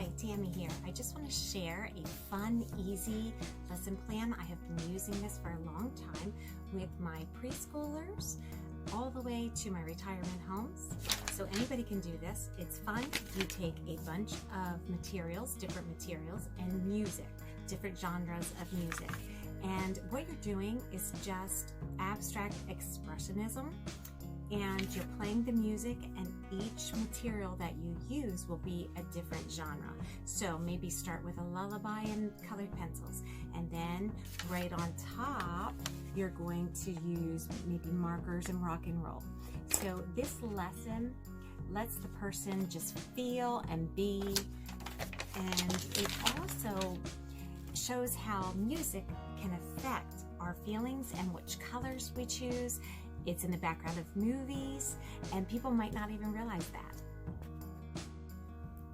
Hi, Tammy here. I just want to share a fun, easy lesson plan. I have been using this for a long time with my preschoolers all the way to my retirement homes. So anybody can do this. It's fun. You take a bunch of materials, different materials, and music, different genres of music. And what you're doing is just abstract expressionism. And you're playing the music, and each material that you use will be a different genre. So maybe start with a lullaby and colored pencils, and then right on top you're going to use maybe markers and rock and roll. So this lesson lets the person just feel and be, and it also shows how music can affect our feelings and which colors we choose. It's in the background of movies, and people might not even realize that.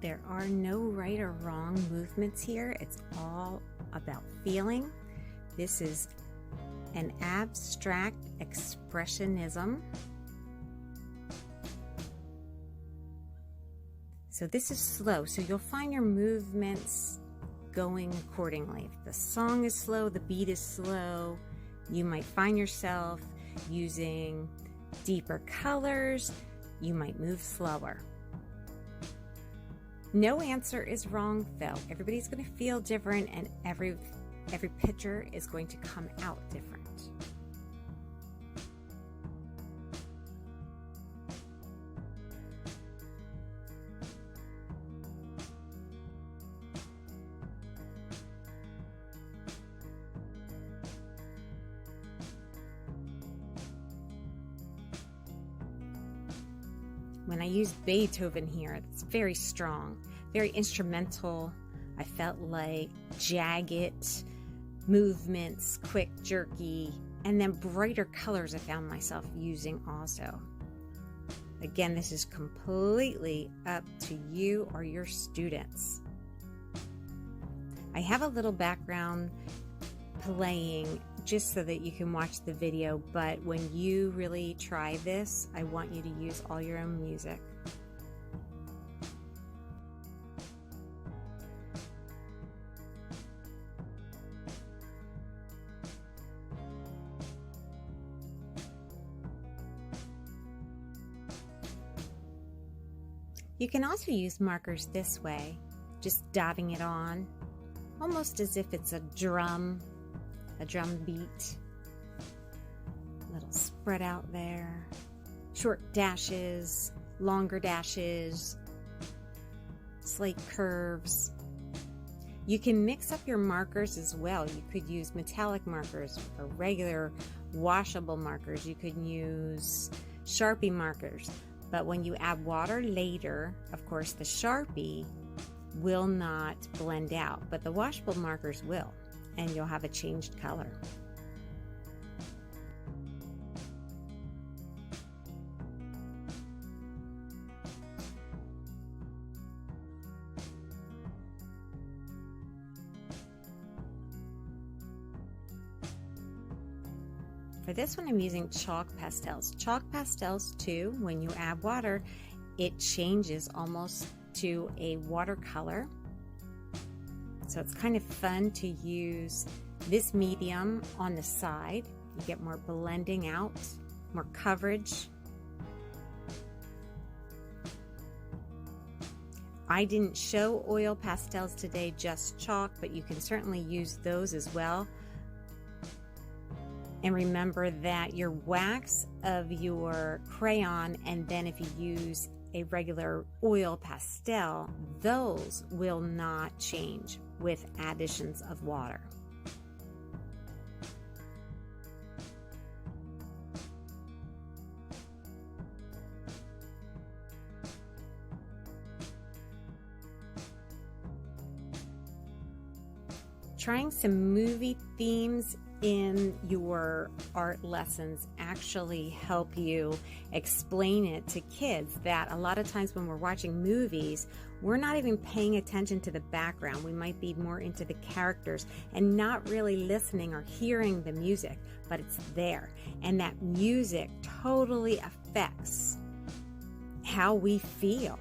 There are no right or wrong movements here. It's all about feeling. This is an abstract expressionism. So this is slow, so you'll find your movements going accordingly. If the song is slow, the beat is slow, you might find yourself using deeper colors, you might move slower. No answer is wrong though. Everybody's going to feel different, and every picture is going to come out different. When I use Beethoven here, it's very strong, very instrumental. I felt like jagged movements, quick, jerky, and then brighter colors I found myself using also. Again, this is completely up to you or your students. I have a little background playing just so that you can watch the video, but when you really try this, I want you to use all your own music. You can also use markers this way, just dotting it on, almost as if it's a drum beat. A little spread out there. Short dashes, longer dashes, slight curves. You can mix up your markers as well. You could use metallic markers or regular washable markers. You could use Sharpie markers. But when you add water later, of course, the Sharpie will not blend out, but the washable markers will, and you'll have a changed color. For this one, I'm using chalk pastels. Chalk pastels too, when you add water, it changes almost to a watercolor. So it's kind of fun to use this medium on the side. You get more blending out, more coverage. I didn't show oil pastels today, just chalk, but you can certainly use those as well. And remember that your wax of your crayon, and then if you use a regular oil pastel, those will not change with additions of water. Trying some movie themes in your art lessons actually help you explain it to kids, that a lot of times when we're watching movies, we're not even paying attention to the background. We might be more into the characters and not really listening or hearing the music, but it's there. And that music totally affects how we feel.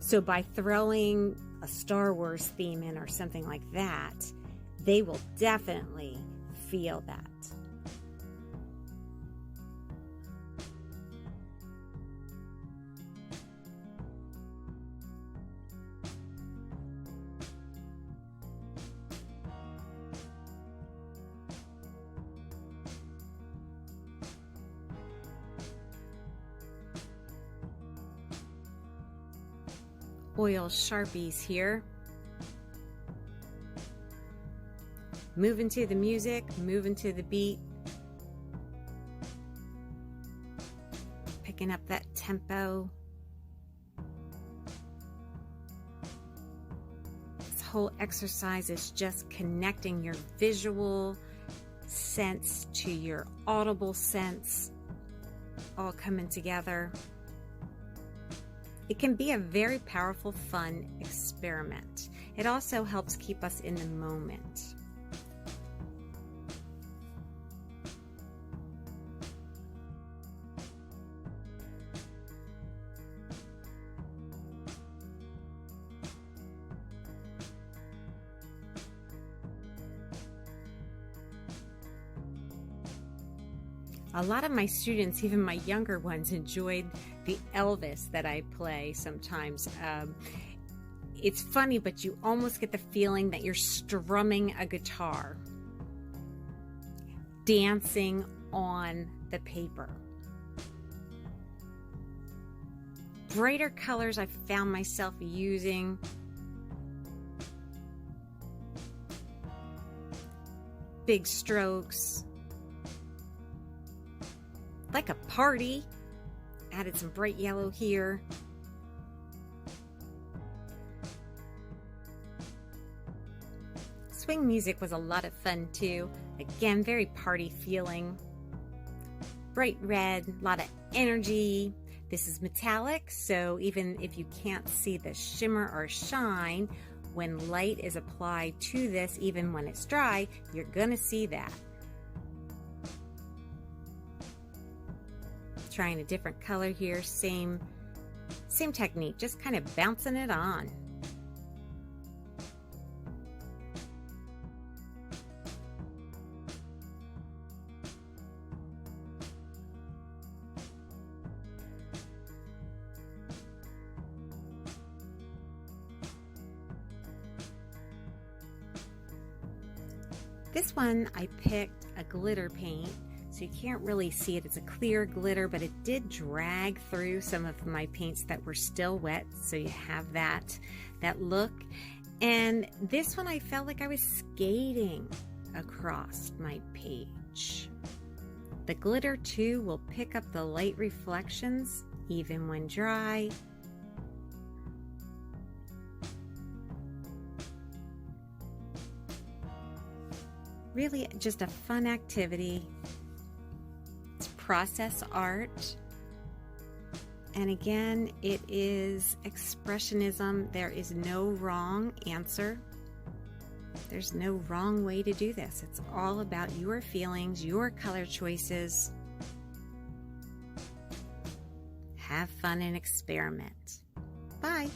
So by throwing a Star Wars theme in or something like that, they will definitely feel that. Oil Sharpies here. Moving to the music, moving to the beat. Picking up that tempo. This whole exercise is just connecting your visual sense to your audible sense, all coming together. It can be a very powerful, fun experiment. It also helps keep us in the moment. A lot of my students, even my younger ones, enjoyed the Elvis that I play sometimes. It's funny, but you almost get the feeling that you're strumming a guitar, dancing on the paper. Brighter colors I found myself using. Big strokes. Like a party. Added some bright yellow here. Swing music was a lot of fun too. Again, very party feeling. Bright red, a lot of energy. This is metallic, so even if you can't see the shimmer or shine, when light is applied to this, even when it's dry, you're gonna see that. Trying a different color here, same technique, just kind of bouncing it on. This one I picked a glitter paint. So you can't really see it. It's a clear glitter, but it did drag through some of my paints that were still wet. So you have that look. And this one I felt like I was skating across my page. The glitter too will pick up the light reflections even when dry. Really just a fun activity. Process art, and again, it is expressionism. There is no wrong answer. There's no wrong way to do this. It's all about your feelings, your color choices. Have fun and experiment. Bye.